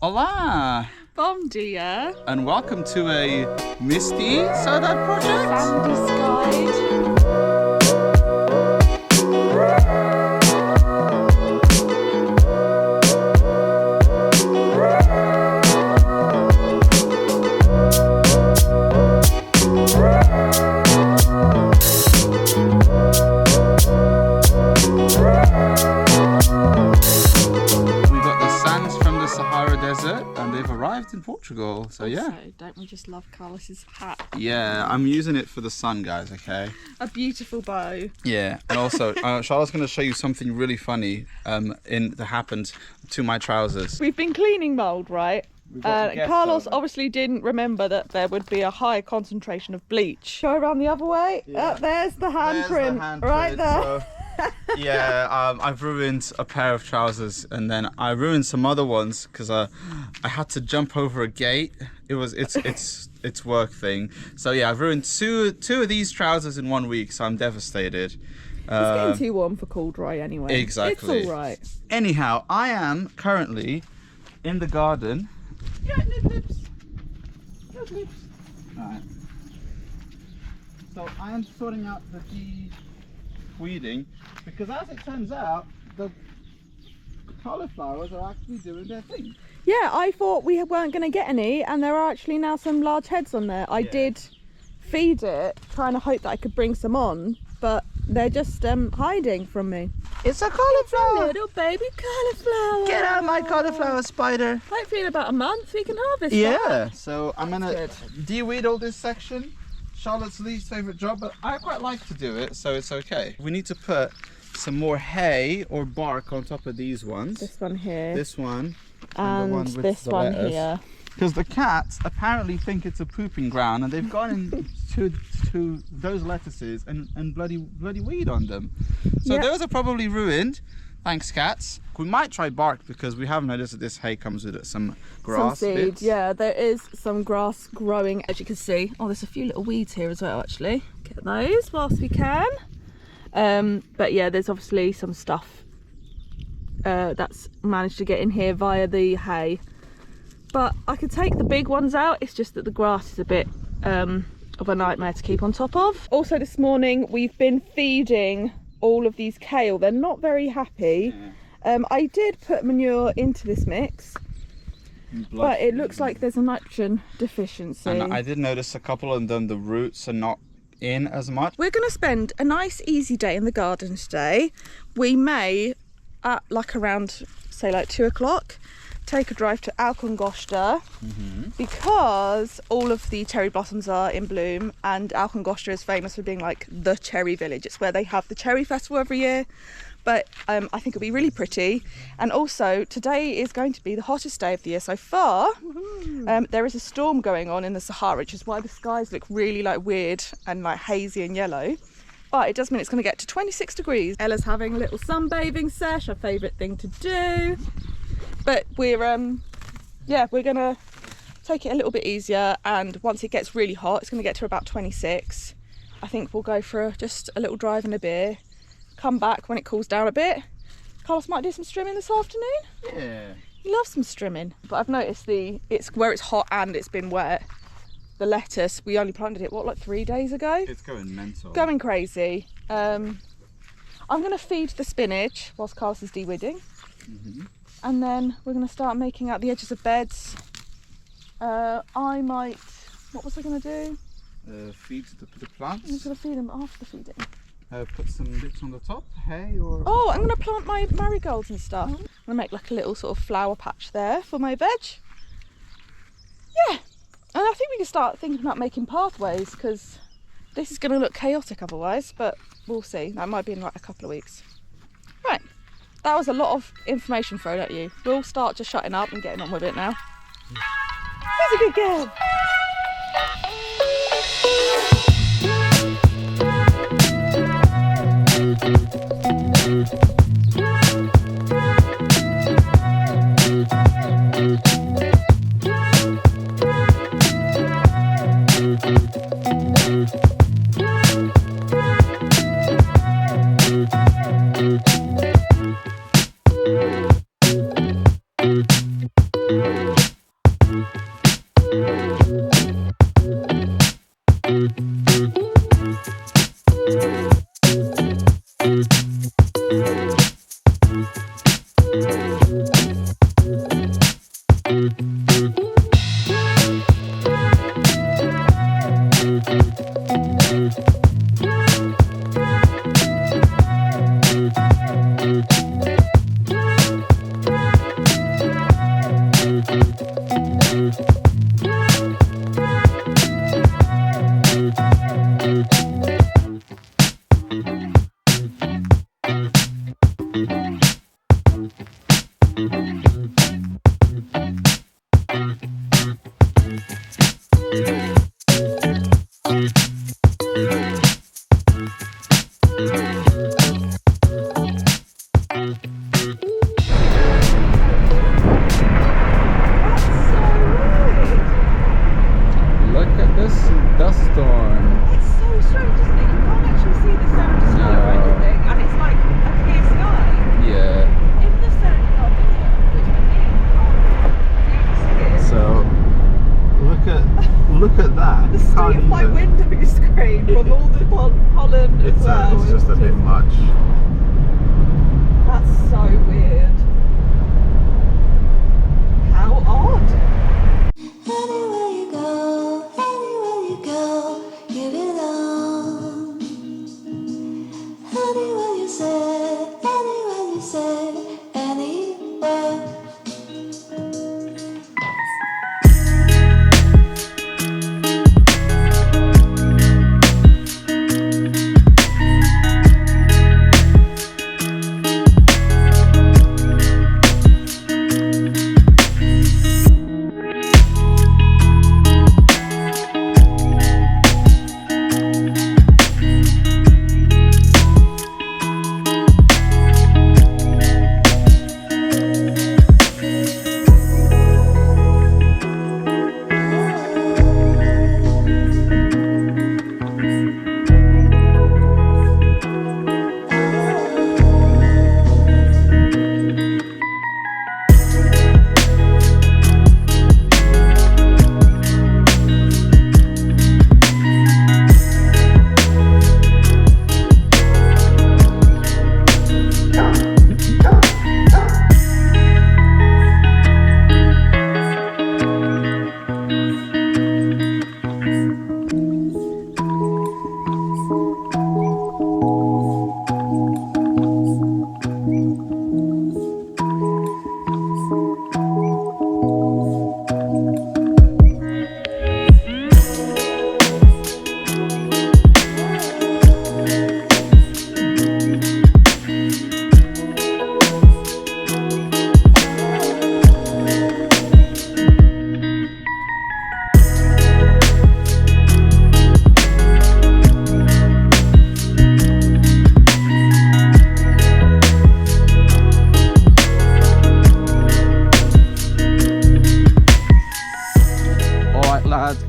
Hola! Bom dia! And welcome to a misty saudade project. Sandy skied. And they've arrived in Portugal, so yeah. Also, don't we just love Carlos's hat? Yeah, I'm using it for the sun, guys, okay? A beautiful bow. Yeah, and also, Charlotte's going to show you something really funny that happened to my trousers. We've been cleaning mould, right? Carlos obviously didn't remember that there would be a high concentration of bleach. Go around the other way. Yeah. There's the handprint, right there. So, yeah, I've ruined a pair of trousers, and then I ruined some other ones because I had to jump over a gate. It's work thing. So yeah, I've ruined two of these trousers in 1 week. So I'm devastated. It's getting too warm for corduroy anyway. Exactly. It's all right. Anyhow, I am currently in the garden. Alright. So I am sorting out the weeding because, as it turns out, the cauliflowers are actually doing their thing. Yeah, I thought we weren't going to get any, and there are actually now some large heads on there. I did feed it, trying to hope that I could bring some on, but they're just hiding from me. It's a cauliflower! Little baby cauliflower! Get out, my cauliflower spider! Hopefully in about a month we can harvest Yeah, that. so I'm going to de-weed all this section. Charlotte's least favourite job, but I quite like to do it, so it's okay. We need to put some more hay or bark on top of these ones. This one here. This one. And the one with this the one lettuce. here. Because the cats apparently think it's a pooping ground, and they've gone into those lettuces and bloody weed on them. So those are probably ruined. Thanks, cats. We might try bark because we have noticed that this hay comes with it some grass some seed bits. Yeah, there is some grass growing, as you can see. Oh, there's a few little weeds here as well, actually. Get those whilst we can. But yeah, there's obviously some stuff that's managed to get in here via the hay. But I could take the big ones out. It's just that the grass is a bit of a nightmare to keep on top of. Also this morning we've been feeding all of these kale. They're not very happy. I did put manure into this mix, but it looks like there's a nitrogen deficiency. And I did notice a couple of them, the roots are not in as much. We're going to spend a nice easy day in the garden today. We may, at like around say like 2 o'clock, take a drive to Alcongosta because all of the cherry blossoms are in bloom, and Alcongosta is famous for being like the cherry village. It's where they have the cherry festival every year. But I think it'll be really pretty. And also today is going to be the hottest day of the year so far. There is a storm going on in the Sahara, which is why the skies look really like weird and like hazy and yellow. But it does mean it's going to get to 26 degrees. Ella's having a little sunbathing sesh, her favourite thing to do. But we're gonna take it a little bit easier, and once it gets really hot, it's gonna get to about 26. I think we'll go for just a little drive and a beer, come back when it cools down a bit. Carlos might do some strimming this afternoon. Yeah. He loves some strimming. But I've noticed it's where it's hot and it's been wet. The lettuce, we only planted it, like 3 days ago? It's going mental. Going crazy. I'm gonna feed the spinach whilst Carlos is de-weeding. And then we're going to start making out the edges of beds. What was I going to do? Feed the plants. I'm going to feed them after feeding. Put some bits on the top, hay or... Oh, I'm going to plant my marigolds and stuff. I'm going to make like a little sort of flower patch there for my veg. Yeah, and I think we can start thinking about making pathways, because this is going to look chaotic otherwise, but we'll see. That might be in like a couple of weeks. Right. That was a lot of information thrown at you. We'll start just shutting up and getting on with it now. That's a good girl. Look at that. The state of my window screen from all the pollen as well. It's just a bit much. That's so weird. How odd. Anywhere you go, you belong. Anywhere you say, anywhere.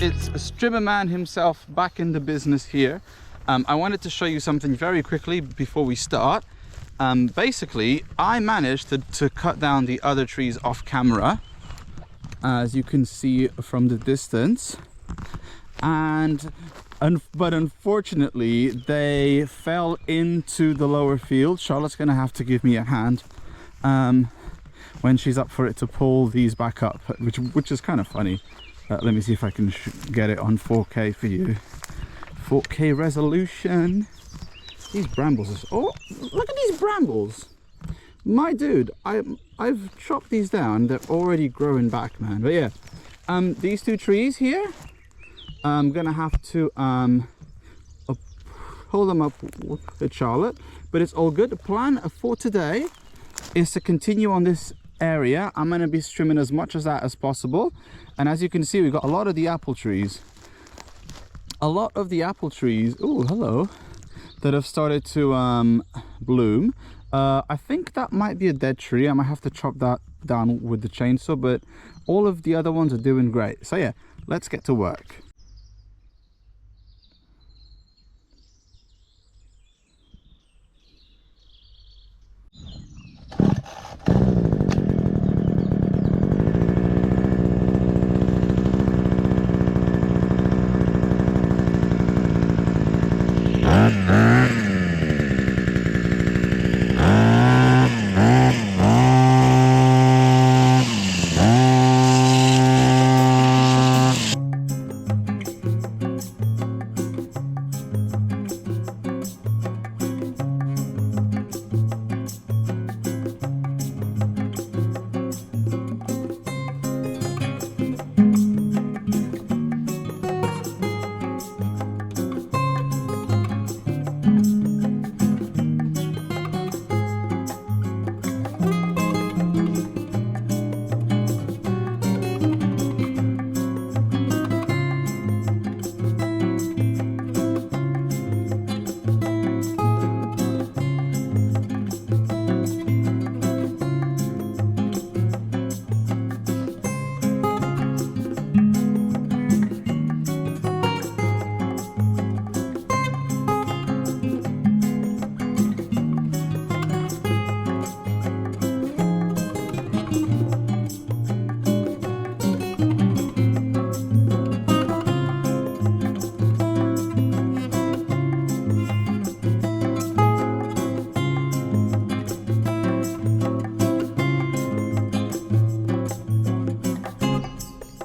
It's Strimmer Man himself back in the business here. I wanted to show you something very quickly before we start. Basically, I managed to cut down the other trees off camera, as you can see from the distance, but unfortunately they fell into the lower field. Charlotte's gonna have to give me a hand when she's up for it to pull these back up, which is kind of funny. Let me see if I can get it on 4K for you. 4K resolution. These brambles. Oh, look at these brambles. My dude, I've chopped these down. They're already growing back, man. But yeah, these two trees here, I'm gonna have to hold them up with Charlotte. But it's all good. The plan for today is to continue on this area. I'm going to be trimming as much of that as possible, and as you can see, we've got a lot of the apple trees, oh hello, that have started to bloom. I think that might be a dead tree. I might have to chop that down with the chainsaw, but all of the other ones are doing great. So yeah, let's get to work.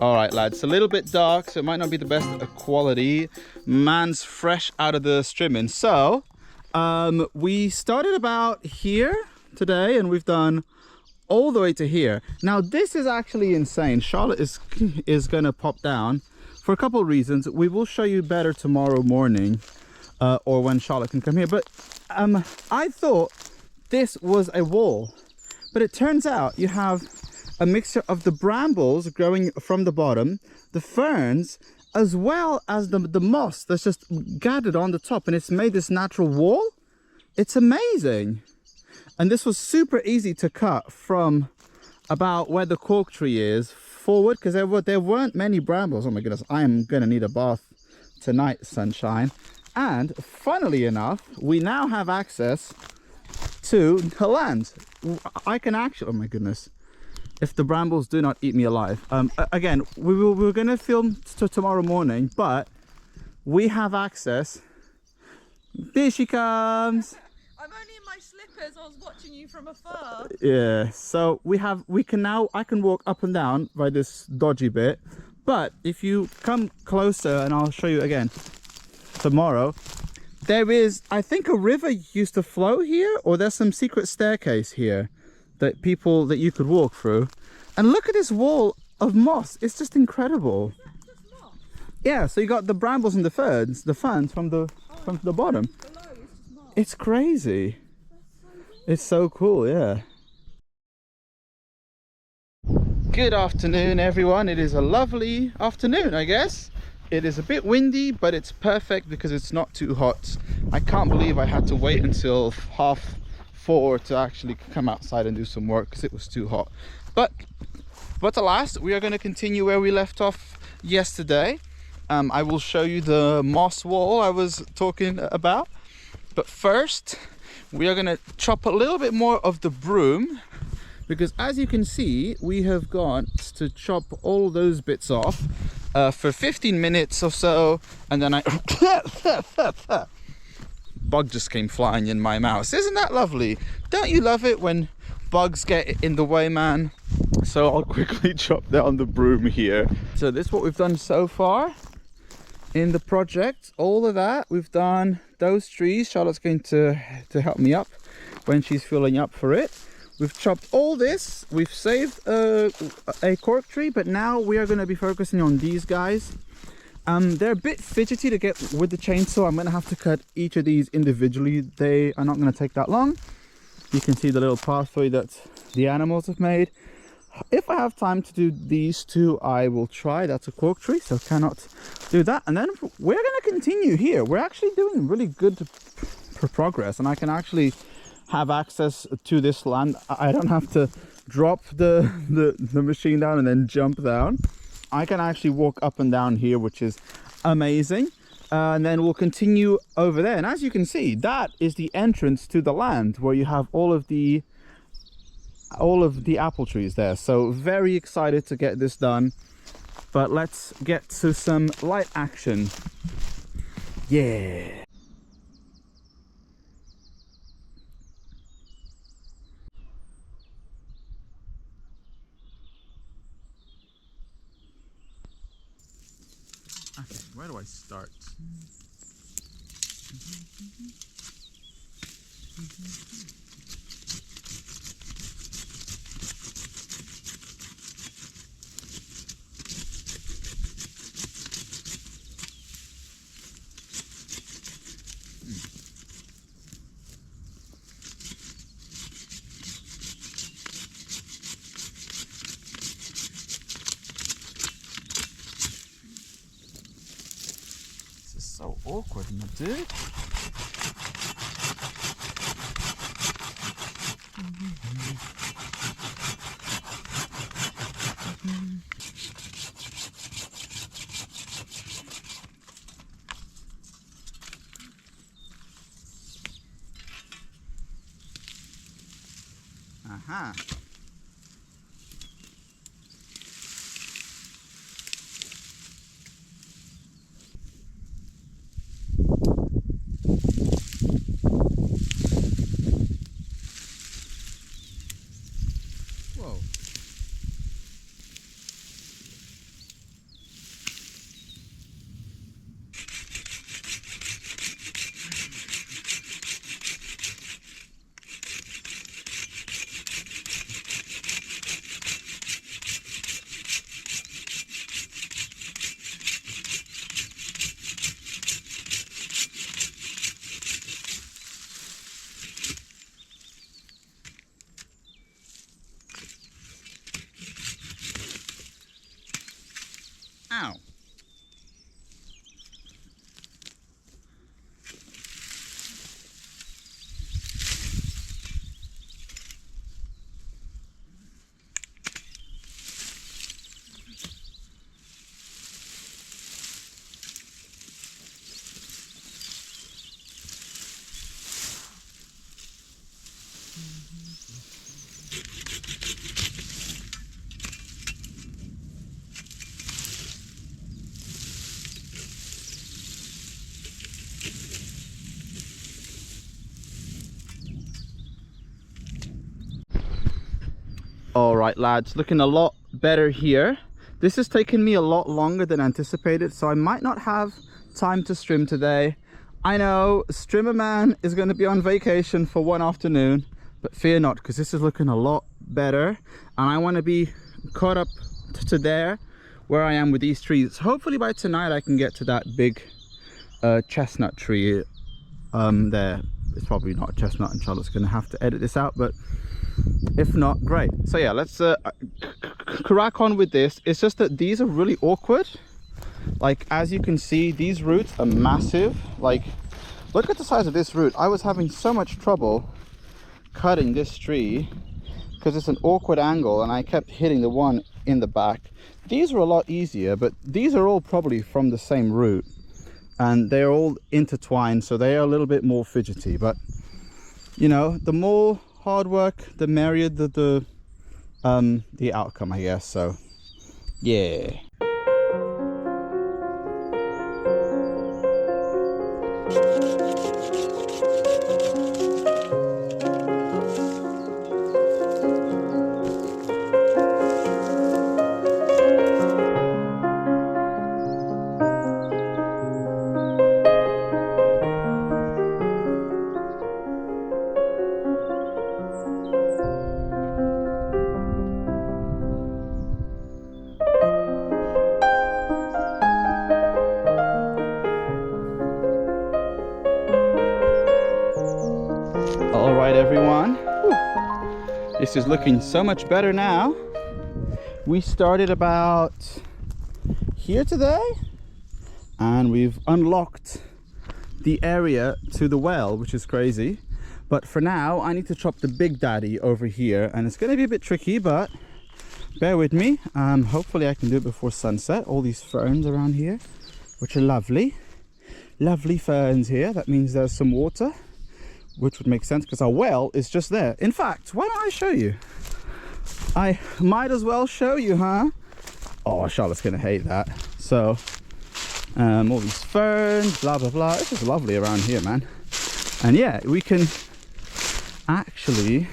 All right, lads, it's a little bit dark, so it might not be the best quality. Man's fresh out of the streaming. So, we started about here today, and we've done all the way to here. Now, this is actually insane. Charlotte is gonna pop down for a couple of reasons. We will show you better tomorrow morning, or when Charlotte can come here. But I thought this was a wall, but it turns out you have a mixture of the brambles growing from the bottom, the ferns, as well as the moss that's just gathered on the top, and it's made this natural wall. It's amazing. And this was super easy to cut from about where the cork tree is forward, because there weren't many brambles. Oh my goodness, I am gonna need a bath tonight, sunshine. And funnily enough, we now have access to the land. I can actually, oh my goodness, if the brambles do not eat me alive. Again, we're gonna film tomorrow morning, but we have access. There she comes. I'm only in my slippers. I was watching you from afar. Yeah, so I can walk up and down by this dodgy bit, but if you come closer, and I'll show you again tomorrow, there is, I think, a river used to flow here, or there's some secret staircase here that you could walk through. And look at this wall of moss. It's just incredible. Yeah, so you got the brambles and the ferns from the bottom. It's crazy. It's so cool, yeah. Good afternoon, everyone. It is a lovely afternoon, I guess. It is a bit windy, but it's perfect because it's not too hot. I can't believe I had to wait until 4:30 to actually come outside and do some work because it was too hot. But alas, we are going to continue where we left off yesterday. I will show you the moss wall I was talking about. But first, we are going to chop a little bit more of the broom, because as you can see, we have got to chop all those bits off for 15 minutes or so, and then bug just came flying in my mouth. Isn't that lovely? Don't you love it when bugs get in the way, man? So I'll quickly chop down the broom here. So this is what we've done so far in the project. All of that we've done. Those trees, Charlotte's going to help me up when she's filling up for it. We've chopped all this. We've saved a cork tree, but now we are going to be focusing on these guys. They're a bit fidgety to get with the chainsaw. I'm going to have to cut each of these individually. They are not going to take that long. You can see the little pathway that the animals have made. If I have time to do these two, I will try. That's a cork tree, so cannot do that. And then we're going to continue here. We're actually doing really good progress, and I can actually have access to this land. I don't have to drop the machine down and then jump down. I can actually walk up and down here, which is amazing. And then we'll continue over there. And as you can see, that is the entrance to the land where you have all of the apple trees there. So very excited to get this done. But let's get to some light action. Yeah. Okay, where do I start? So awkward, my dude. Aha. Ow. All right, lads, looking a lot better here. This has taken me a lot longer than anticipated, so I might not have time to stream today. I know Streamer Man is going to be on vacation for one afternoon, but fear not, because this is looking a lot better, and I want to be caught up to there where I am with these trees. Hopefully by tonight I can get to that big chestnut tree there. It's probably not a chestnut, and Charlotte's going to have to edit this out, but if not, great. So yeah, let's crack on with this. It's just that these are really awkward. Like, as you can see, these roots are massive. Like, look at the size of this root. I was having so much trouble cutting this tree because it's an awkward angle, and I kept hitting the one in the back. These are a lot easier, but these are all probably from the same root, and they're all intertwined, so they are a little bit more fidgety. But you know, the more hard work, the merrier the outcome, I guess. So yeah. Everyone, this is looking so much better now. We started about here today, and we've unlocked the area to the well, which is crazy. But for now I need to chop the big daddy over here, and it's going to be a bit tricky, but bear with me. Hopefully I can do it before sunset. All these ferns around here, which are lovely ferns here. That means there's some water, which would make sense because our well is just there. In fact, why don't I show you? I might as well show you, huh? Oh, Charlotte's gonna hate that. So all these ferns, blah blah blah. It's just lovely around here, man. And yeah, we can actually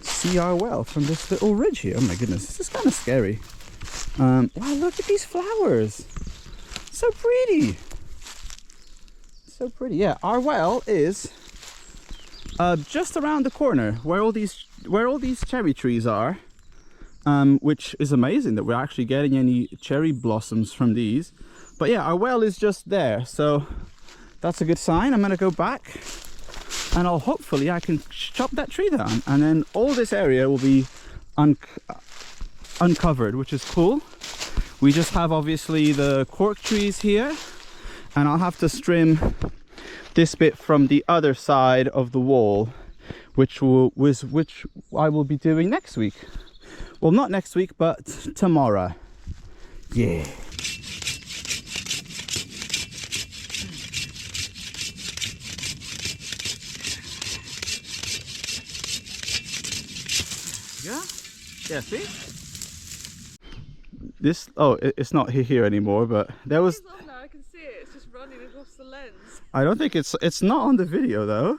see our well from this little ridge here. Oh my goodness, this is kind of scary. Wow, look at these flowers, so pretty, so pretty. Yeah, our well is just around the corner where all these cherry trees are, which is amazing that we're actually getting any cherry blossoms from these. But yeah, our well is just there, so that's a good sign. I'm gonna go back, and hopefully I can chop that tree down, and then all this area will be uncovered, which is cool. We just have obviously the cork trees here, and I'll have to trim this bit from the other side of the wall, which I will be doing next week. Well, not next week, but tomorrow. Yeah. Yeah, see? This, oh, it's not here anymore, but there was... It's on now, I can see it. It's just running across the lens. I don't think it's not on the video though.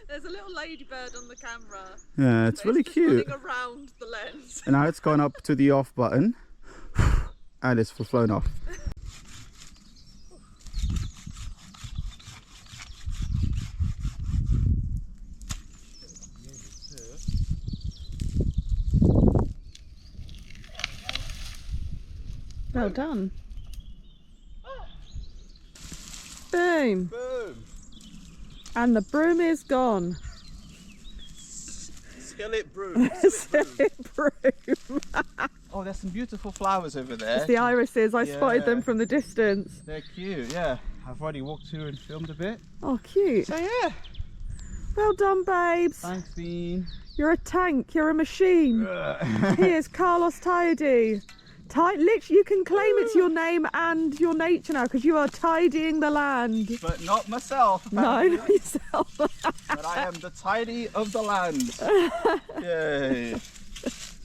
There's a little ladybird on the camera. Yeah, it's really cute. Running around the lens. And now it's gone up to the off button, and it's flown off. Well done. Boom. Boom. And the broom is gone. Skillet broom. Skillet broom. Oh, there's some beautiful flowers over there. It's the irises. I spotted them Yeah. from the distance. They're cute, yeah. I've already walked through and filmed a bit. Oh, cute. So yeah, Well done, babes. thanks, Bean. You're a tank. You're a machine. Here's Carlos Tidy. Literally, you can claim it's your name and your nature now because you are tidying the land. But not myself. No, apparently. not yourself. But I am the tidy of the land. Yay.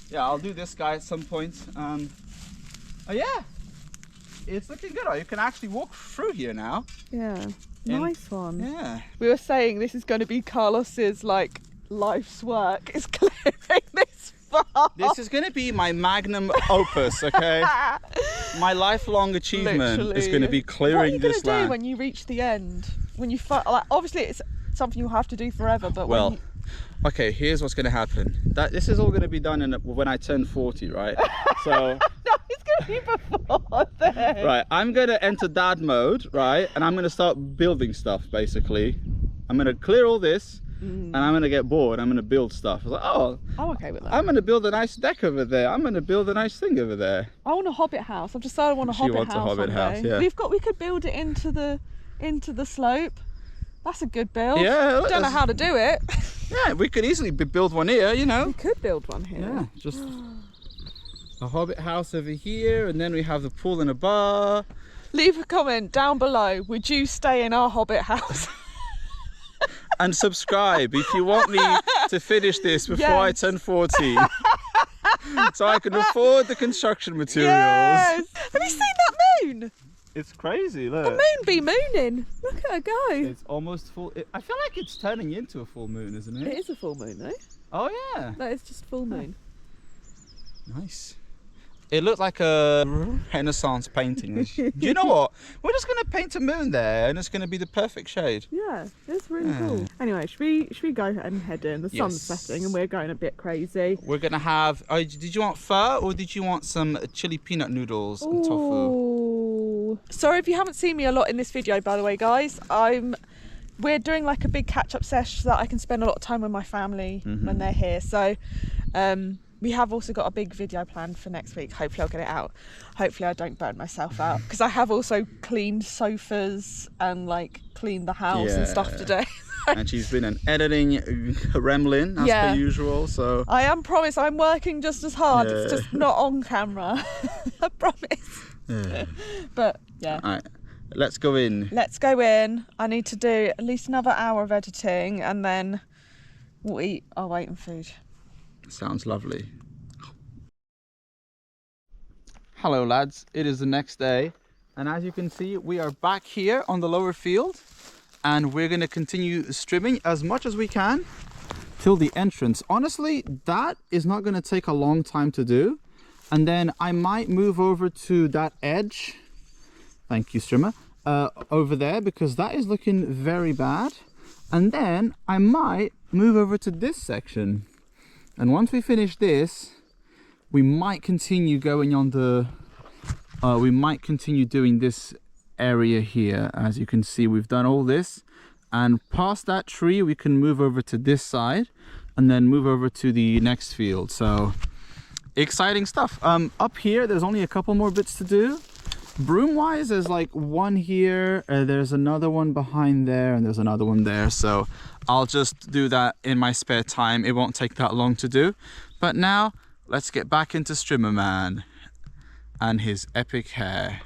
Yeah, I'll do this guy at some point. Oh yeah, it's looking good. You can actually walk through here now. Yeah, nice one. Yeah. We were saying this is going to be Carlos's like life's work. Is clearing this farm. This is going to be my magnum opus, okay? My lifelong achievement is Literally. going to be clearing What are you this going to do land. when you reach the end? When you like, obviously it's something you'll have to do forever, but Well, when you... okay, here's what's going to happen. This is all going to be done when I turn 40, right? So, No, it's going to be before then. right, I'm going to enter dad mode, right? And I'm going to start building stuff, basically. I'm going to clear all this, and I'm going to get bored. I'm going to build stuff. I was like, oh, I'm okay with that. I'm going to build a nice deck over there. I'm going to build a nice thing over there. I want a hobbit house. I've decided I want a She hobbit wants a house. hobbit one house, day. yeah. We could build it into the slope. That's a good build. Yeah, Don't know that's- how to do it. Yeah, we could easily build one here, you know. We could build one here. Yeah, just a hobbit house over here, and then we have the pool and a bar. Leave a comment down below. Would you stay in our hobbit house? And subscribe if you want me to finish this before I Yes. turn 40. So I can afford the construction materials. Yes. Have you seen that moon? It's crazy, look. The moon be mooning. Look at her go. It's almost full. I feel like it's turning into a full moon, isn't it? It is a full moon though. Oh yeah. No, it's just full moon. Nice. It looked like a Renaissance painting. Do you know what? We're just going to paint a moon there, and it's going to be the perfect shade. Yeah, it's really Yeah. cool. Anyway, should we go and head in? The sun's Yes. setting and we're going a bit crazy. We're going to have... did you want pho, or did you want some chili peanut noodles and tofu? Ooh. Sorry if you haven't seen me a lot in this video, by the way, guys. We're doing like a big catch-up sesh so that I can spend a lot of time with my family when they're here. So we have also got a big video planned for next week. Hopefully I'll get it out. Hopefully I don't burn myself out, because I have also cleaned sofas and like cleaned the house and stuff Yeah. today. And she's been an editing gremlin, as Yeah. per usual, so... I am promise I'm working just as hard. It's Yeah. just not on camera. I promise. Yeah. But yeah. All right, let's go in. Let's go in. I need to do at least another hour of editing and then we'll eat our weight in food. Sounds lovely. Hello lads, it is the next day, and as you can see we are back here on the lower field, and we're going to continue strimming as much as we can till the entrance. Honestly, that is not going to take a long time to do, and then I might move over to that edge, thank you strimmer, over there, because that is looking very bad, and then I might move over to this section. And once we finish this, we might continue going on the, we might continue doing this area here. As you can see, we've done all this, and past that tree, we can move over to this side and then move over to the next field. So exciting stuff. Up here, there's only a couple more bits to do. Broom wise, there's like one here, there's another one behind there, and there's another one there. So I'll just do that in my spare time. It won't take that long to do. But now let's get back into Strimmer Man and his epic hair.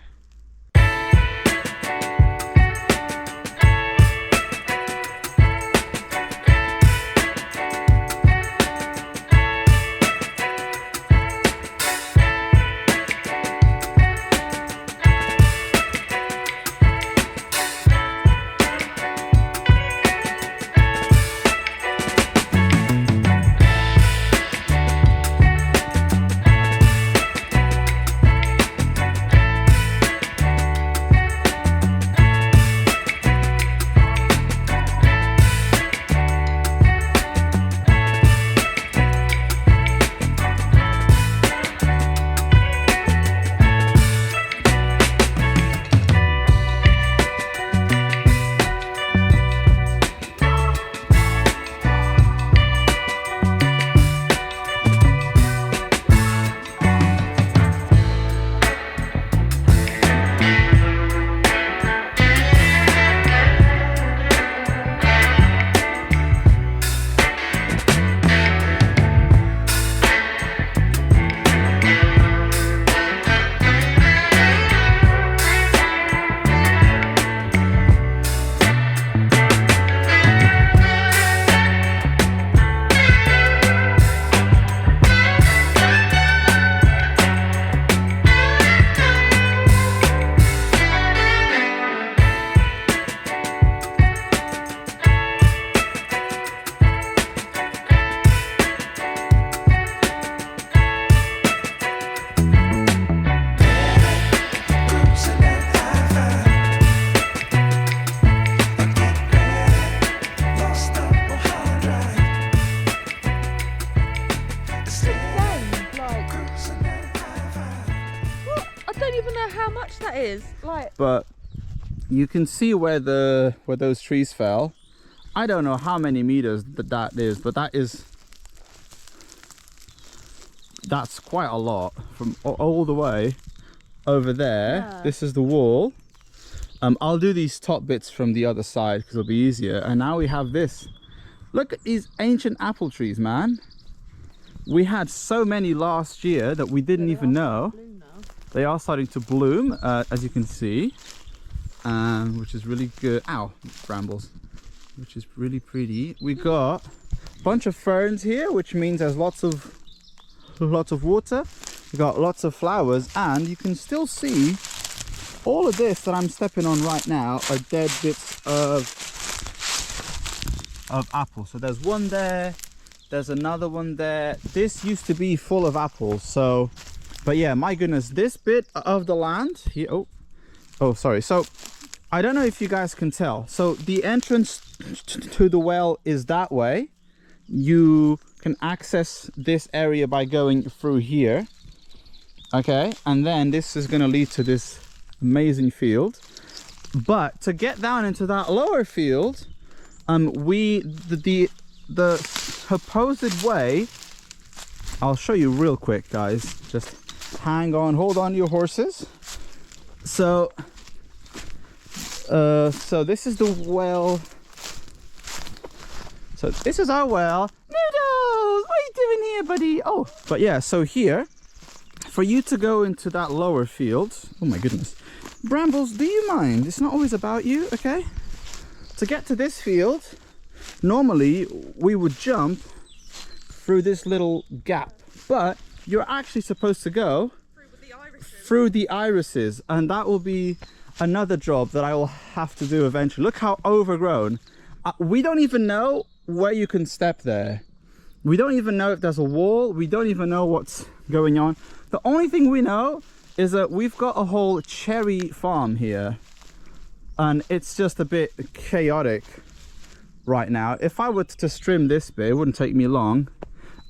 don't even know how much that is. Like, but you can see where those trees fell. I don't know how many meters that is, but that's quite a lot from all the way over there. Yeah. This is the wall. I'll do these top bits from the other side because it'll be easier. And now we have this. Look at these ancient apple trees, man. We had so many last year that we didn't even know. They are starting to bloom, as you can see, which is really good. Ow, brambles. Which is really pretty. We got a bunch of ferns here, which means there's lots of water. We got lots of flowers, and you can still see all of this that I'm stepping on right now are dead bits of apples. So there's one there, there's another one there. This used to be full of apples. So, but yeah, my goodness, this bit of the land here. Oh, sorry. So I don't know if you guys can tell. So the entrance to the well is that way. You can access this area by going through here. Okay, and then this is going to lead to this amazing field. But to get down into that lower field, the supposed way, I'll show you real quick, guys. Just hang on, hold on to your horses. So this is the well. So this is our well. Noodles, what are you doing here, buddy? Oh, but yeah, so here, for you to go into that lower field, oh my goodness. Brambles, do you mind? It's not always about you, okay? To get to this field, normally we would jump through this little gap, but you're actually supposed to go through the irises, and that will be another job that I will have to do eventually. Look how overgrown. We don't even know where you can step there. We don't even know if there's a wall. We don't even know what's going on. The only thing we know is that we've got a whole cherry farm here, and it's just a bit chaotic right now. If I were to trim this bit, it wouldn't take me long,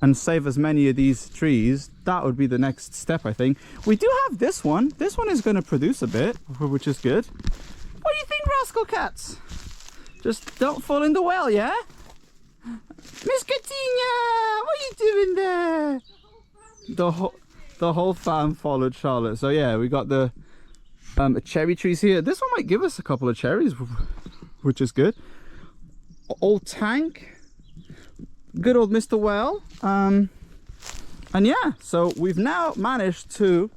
and save as many of these trees. That would be the next step, I think. We do have this one. This one is going to produce a bit, which is good. What do you think, rascal cats? Just don't fall in the well, yeah? Miss Katina, what are you doing there? The whole fam followed Charlotte. So yeah, we got the cherry trees here. This one might give us a couple of cherries, which is good. Old tank, good old Mr. Well. And yeah, so we've now managed to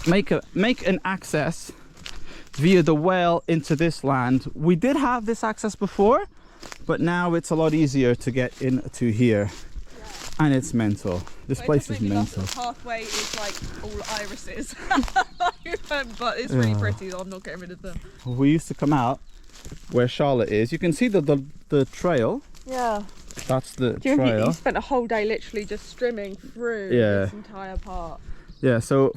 make an access via the well into this land. We did have this access before, but now it's a lot easier to get into here. Yeah. And it's mental. This place is mental. The pathway is like all irises. But it's really pretty. I'm not getting rid of them. We used to come out where Charlotte is. You can see the trail. Yeah. That's the Do you trail. remember you spent a whole day literally just strimming through this entire part? Yeah, so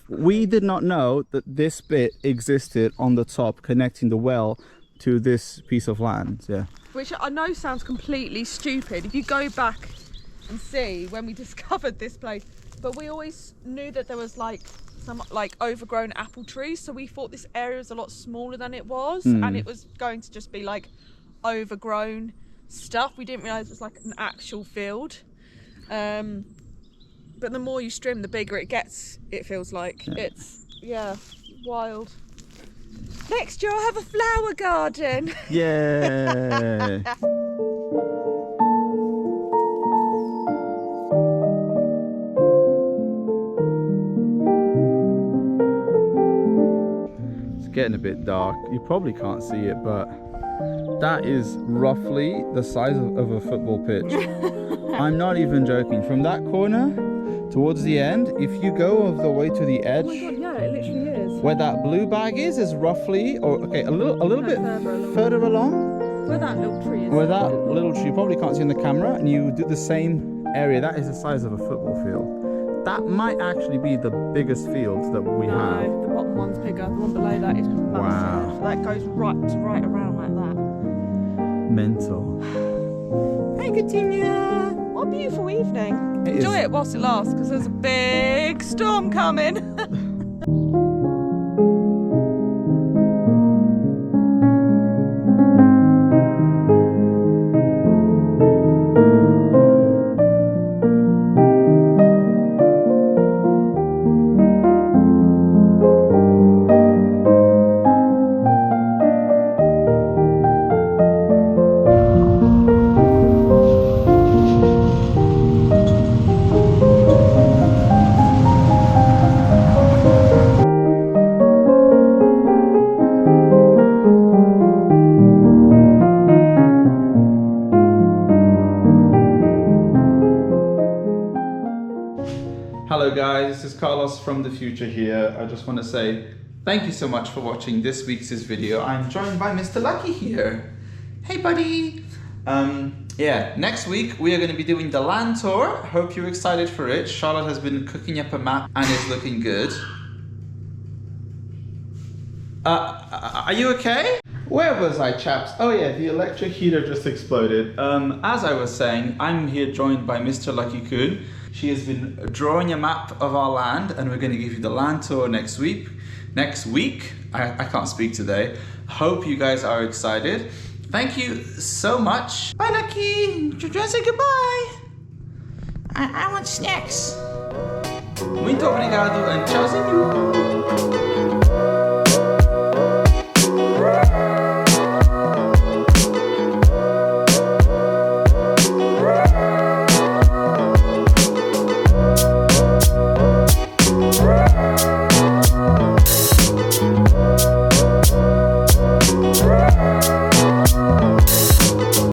we did not know that this bit existed on the top, connecting the well to this piece of land. Yeah. Which I know sounds completely stupid if you go back and see when we discovered this place, but we always knew that there was like some like overgrown apple trees, so we thought this area was a lot smaller than it was, and it was going to just be like overgrown stuff. We didn't realise it was like an actual field. But the more you strim, the bigger it gets, it feels like. It's wild. Next year I'll have a flower garden. Yeah. It's getting a bit dark. You probably can't see it, but that is roughly the size of a football pitch. I'm not even joking. From that corner towards the end, if you go all the way to the edge, oh my God, yeah, it literally is. Where that blue bag is roughly, or okay, a little bit further along. Where that little tree is. Where that little tree, you probably can't see in the camera, and you do the same area. That is the size of a football field. That might actually be the biggest field that we have. No, the bottom one's bigger. The one below that is massive. Wow. That goes right around like that. Mental. Hey, Katina. What a beautiful evening. Enjoy it whilst it lasts, because there's a big storm coming. Hello guys, this is Carlos from the future here. I just want to say thank you so much for watching this week's video. I'm joined by Mr. Lucky here. Hey buddy! Yeah, next week we are going to be doing the land tour. Hope you're excited for it. Charlotte has been cooking up a map and is looking good. Are you okay? Where was I, chaps? Oh yeah, the electric heater just exploded. As I was saying, I'm here joined by Mr. Lucky Coon. She has been drawing a map of our land and we're going to give you the land tour next week. I can't speak today. Hope you guys are excited. Thank you so much. Bye, Lucky. Do you want to say goodbye? I want snacks. Muito obrigado and tchauzinho.